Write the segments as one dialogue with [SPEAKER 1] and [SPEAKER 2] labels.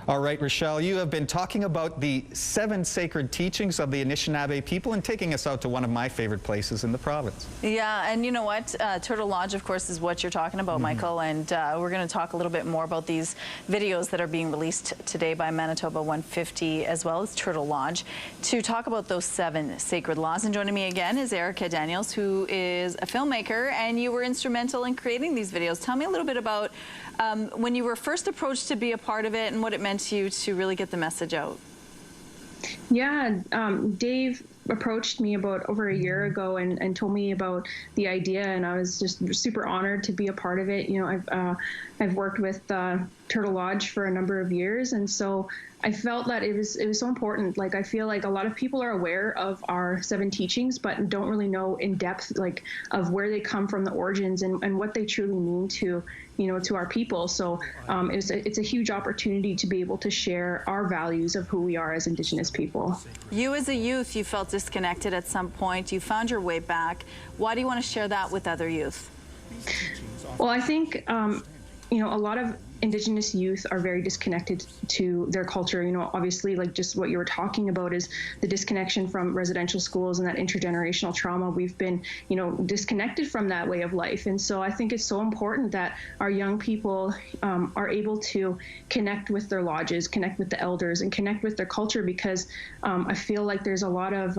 [SPEAKER 1] All right, Rochelle, you have been talking about the 7 sacred teachings of the Anishinaabe people and taking us out to one of my favorite places in the province.
[SPEAKER 2] Yeah, and you know what? Turtle Lodge, of course, is what you're talking about, Michael, and we're going to talk a little bit more about these videos that are being released today by Manitoba 150 as well as Turtle Lodge to talk about those 7 sacred laws. And joining me again is Erica Daniels, who is a filmmaker, and you were instrumental in creating these videos. Tell me a little bit about when you were first approached to be a part of it and what it meant to you to really get the message out.
[SPEAKER 3] Yeah, Dave approached me about over a year ago and told me about the idea, and I was just super honored to be a part of it. You know, I've worked with Turtle Lodge for a number of years, and so I felt that it was so important. Like, I feel like a lot of people are aware of our 7 teachings, but don't really know in depth, like, of where they come from, the origins, and what they truly mean to, you know, to our people. So it's a huge opportunity to be able to share our values of who we are as Indigenous people.
[SPEAKER 2] You as a youth, you felt disconnected at some point. You found your way back. Why do you want to share that with other youth?
[SPEAKER 3] Well, I think, you know, a lot of Indigenous youth are very disconnected to their culture. You know, obviously, like just what you were talking about is the disconnection from residential schools and that intergenerational trauma. We've been, you know, disconnected from that way of life. And so I think it's so important that our young people are able to connect with their lodges, connect with the elders, and connect with their culture, because I feel like there's a lot of,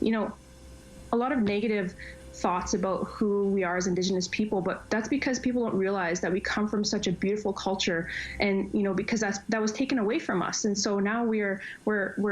[SPEAKER 3] you know, a lot of negative thoughts about who we are as Indigenous people, but that's because people don't realize that we come from such a beautiful culture, and you know, because that was taken away from us. And so now we're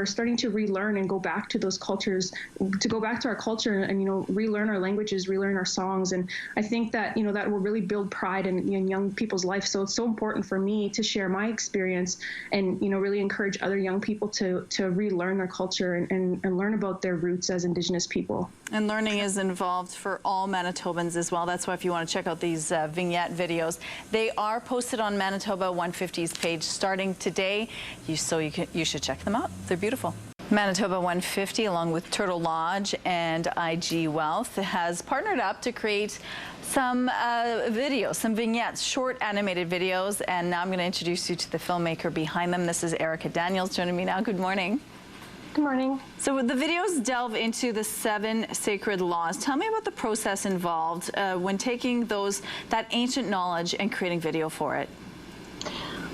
[SPEAKER 3] starting to relearn and go back to those cultures, to go back to our culture, and you know, relearn our languages, relearn our songs. And I think that, you know, that will really build pride in young people's life. So it's so important for me to share my experience and, you know, really encourage other young people to relearn their culture and learn about their roots as Indigenous people.
[SPEAKER 2] And learning is involved for all Manitobans as well. That's why if you want to check out these vignette videos, they are posted on Manitoba 150's page starting today. You should check them out. They're beautiful. Manitoba 150, along with Turtle Lodge and IG Wealth, has partnered up to create some videos, some vignettes, short animated videos. And now I'm going to introduce you to the filmmaker behind them. This is Erica Daniels joining me now. Good morning.
[SPEAKER 3] Good morning.
[SPEAKER 2] So the videos delve into the 7 sacred laws. Tell me about the process involved when taking that ancient knowledge and creating video for it.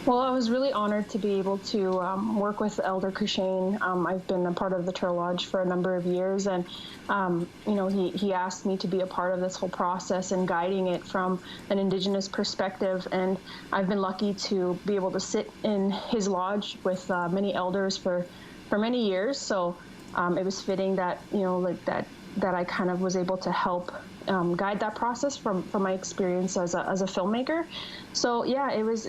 [SPEAKER 3] Well, I was really honored to be able to work with Elder Courchene. I've been a part of the Turtle Lodge for a number of years, and you know, he asked me to be a part of this whole process and guiding it from an Indigenous perspective. And I've been lucky to be able to sit in his lodge with many elders for many years. So it was fitting that, you know, like that I kind of was able to help guide that process from my experience as a filmmaker. So yeah, it was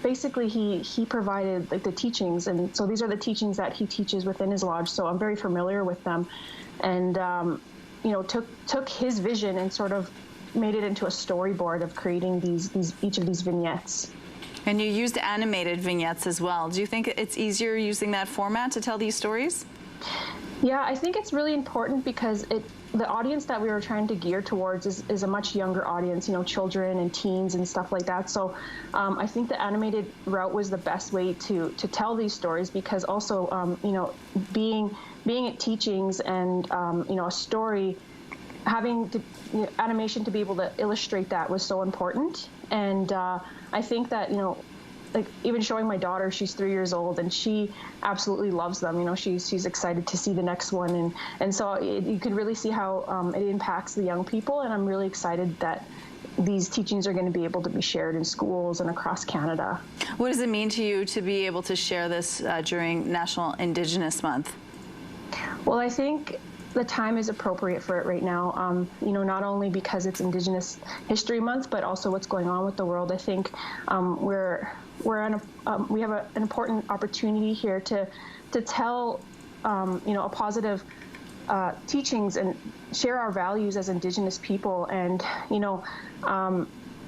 [SPEAKER 3] basically he provided like the teachings, and so these are the teachings that he teaches within his lodge. So I'm very familiar with them, and you know, took his vision and sort of made it into a storyboard of creating each of these vignettes.
[SPEAKER 2] And you used animated vignettes as well. Do you think it's easier using that format to tell these stories?
[SPEAKER 3] Yeah, I think it's really important because the audience that we were trying to gear towards is a much younger audience, you know, children and teens and stuff like that. So I think the animated route was the best way to tell these stories, because also, you know, being at teachings and, you know, a story, having animation to be able to illustrate that was so important. And I think that, you know, like even showing my daughter, she's 3 years old, and she absolutely loves them. You know, she's excited to see the next one, and so you could really see how it impacts the young people. And I'm really excited that these teachings are going to be able to be shared in schools and across Canada.
[SPEAKER 2] What does it mean to you to be able to share this during National Indigenous Month?
[SPEAKER 3] Well, I think the time is appropriate for it right now, you know, not only because it's Indigenous History Month, but also what's going on with the world. I think we have an important opportunity here to tell, you know, a positive teachings and share our values as Indigenous people. And, you know,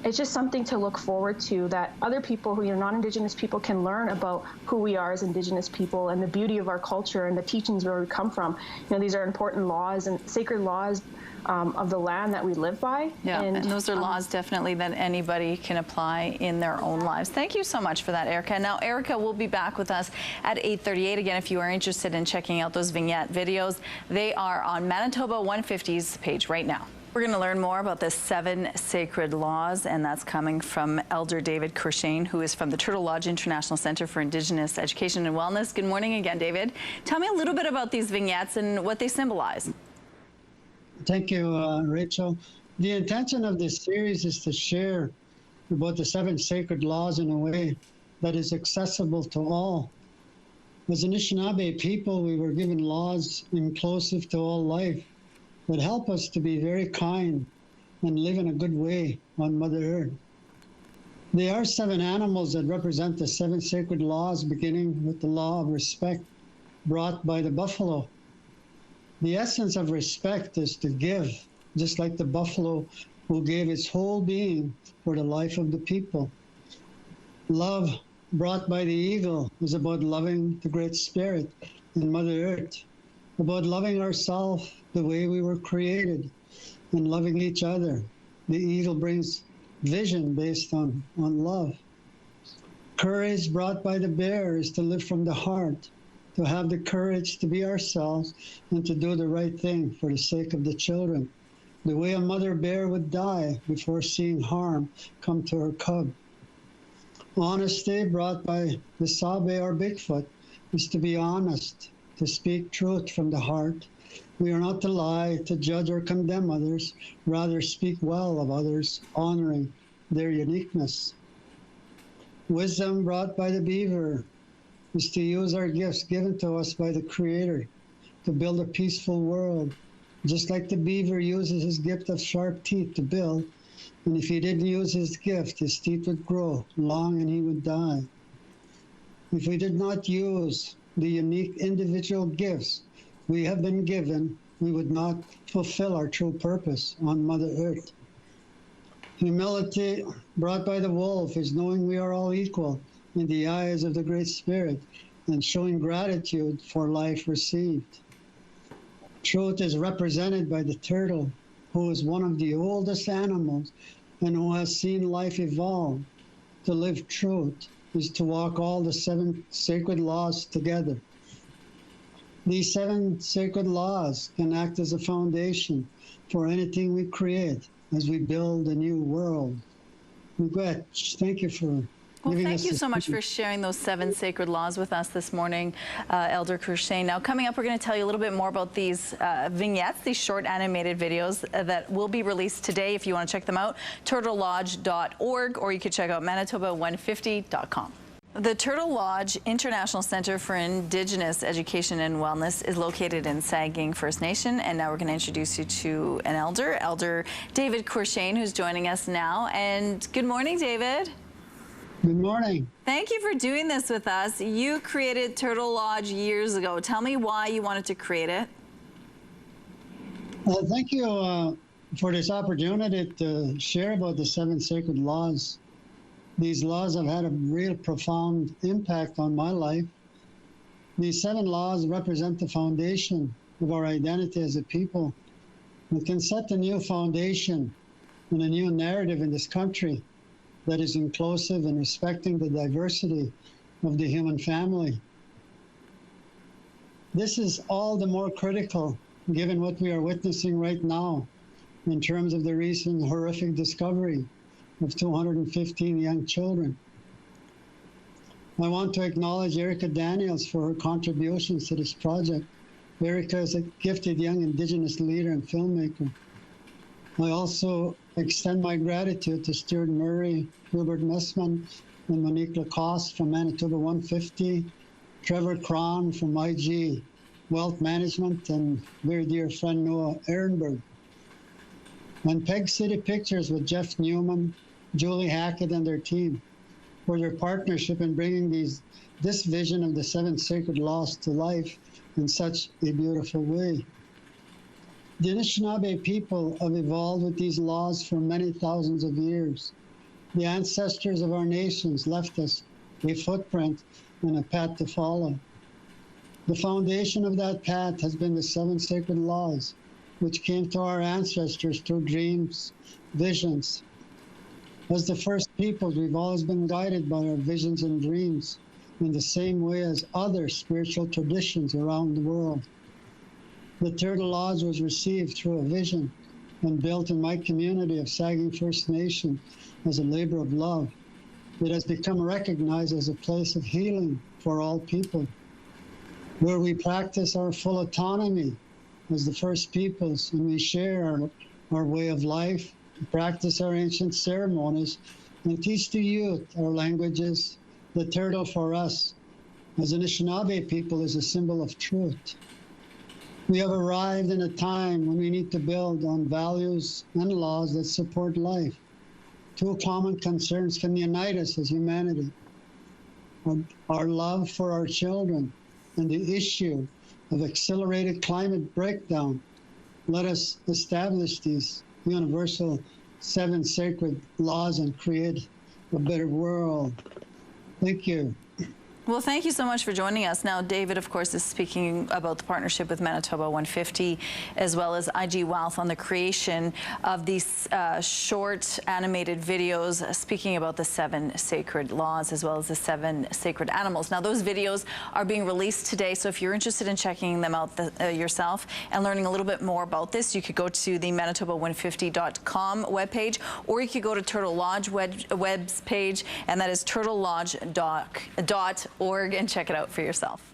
[SPEAKER 3] it's just something to look forward to, that other people who, you know, non-Indigenous people can learn about who we are as Indigenous people and the beauty of our culture and the teachings where we come from. You know, these are important laws and sacred laws of the land that we live by.
[SPEAKER 2] Yeah, and those are laws definitely that anybody can apply in their own lives. Thank you so much for that, Erica. Now, Erica will be back with us at 8:38. Again, if you are interested in checking out those vignette videos, they are on Manitoba 150's page right now. We're going to learn more about the 7 sacred laws, and that's coming from Elder David Courchene, who is from the Turtle Lodge International Center for Indigenous Education and Wellness. Good morning again, David. Tell me a little bit about these vignettes and what they symbolize.
[SPEAKER 4] Thank you, Rachel. The intention of this series is to share about the 7 sacred laws in a way that is accessible to all. As Anishinaabe people, we were given laws inclusive to all life that help us to be very kind and live in a good way on Mother Earth. There are 7 animals that represent the 7 sacred laws, beginning with the law of respect brought by the buffalo. The essence of respect is to give, just like the buffalo who gave its whole being for the life of the people. Love brought by the eagle is about loving the Great Spirit and Mother Earth, about loving ourselves the way we were created and loving each other. The eagle brings vision based on love. Courage brought by the bear is to live from the heart, to have the courage to be ourselves and to do the right thing for the sake of the children, the way a mother bear would die before seeing harm come to her cub. Honesty brought by the Sabe or Bigfoot is to be honest, to speak truth from the heart. We are not to lie, to judge or condemn others, rather speak well of others, honoring their uniqueness. Wisdom brought by the beaver is to use our gifts given to us by the Creator to build a peaceful world, just like the beaver uses his gift of sharp teeth to build, and if he didn't use his gift, his teeth would grow long and he would die. If we did not use the unique individual gifts we have been given, we would not fulfill our true purpose on Mother Earth. Humility brought by the wolf is knowing we are all equal in the eyes of the Great Spirit and showing gratitude for life received. Truth is represented by the turtle, who is one of the oldest animals and who has seen life evolve. To live truth is to walk all the 7 sacred laws together. These 7 sacred laws can act as a foundation for anything we create as we build a new world. Thank you for
[SPEAKER 2] thank you so much for sharing those 7 sacred laws with us this morning, Elder Courchene. Now, coming up, we're going to tell you a little bit more about these vignettes, these short animated videos that will be released today. If you want to check them out, turtlelodge.org, or you could check out manitoba150.com. The Turtle Lodge International Center for Indigenous Education and Wellness is located in Saugeen First Nation, and now we're going to introduce you to an elder, Elder David Courchene, who's joining us now. And good morning, David.
[SPEAKER 4] Good morning.
[SPEAKER 2] Thank you for doing this with us. You created Turtle Lodge years ago. Tell me why you wanted to create it.
[SPEAKER 4] Thank you for this opportunity to share about the 7 sacred laws. These laws have had a real profound impact on my life. These 7 laws represent the foundation of our identity as a people. We can set a new foundation and a new narrative in this country that is inclusive and respecting the diversity of the human family. This is all the more critical given what we are witnessing right now in terms of the recent horrific discovery of 215 young children. I want to acknowledge Erica Daniels for her contributions to this project. Erica is a gifted young Indigenous leader and filmmaker. I also extend my gratitude to Stuart Murray, Hubert Messman, and Monique Lacoste from Manitoba 150, Trevor Cron from IG Wealth Management, and very dear friend Noah Ehrenberg. And Peg City Pictures with Jeff Newman, Julie Hackett, and their team for their partnership in bringing this vision of the 7 sacred laws to life in such a beautiful way. The Anishinaabe people have evolved with these laws for many thousands of years. The ancestors of our nations left us a footprint and a path to follow. The foundation of that path has been the 7 sacred laws, which came to our ancestors through dreams, visions. As the first peoples, we've always been guided by our visions and dreams in the same way as other spiritual traditions around the world. The Turtle Lodge was received through a vision and built in my community of Saugeen First Nation as a labor of love. It has become recognized as a place of healing for all people, where we practice our full autonomy as the first peoples, and we share our way of life, practice our ancient ceremonies, and teach the youth our languages. The turtle for us, as Anishinaabe people, is a symbol of truth. We have arrived in a time when we need to build on values and laws that support life. Two common concerns can unite us as humanity: our love for our children and the issue of accelerated climate breakdown. Let us establish these universal 7 sacred laws and create a better world. Thank you.
[SPEAKER 2] Well, thank you so much for joining us. Now, David, of course, is speaking about the partnership with Manitoba 150, as well as IG Wealth on the creation of these short animated videos speaking about the 7 sacred laws, as well as the 7 sacred animals. Now, those videos are being released today, so if you're interested in checking them out yourself and learning a little bit more about this, you could go to the Manitoba150.com webpage, or you could go to Turtle Lodge web's page, and that is turtlelodge.org, and check it out for yourself.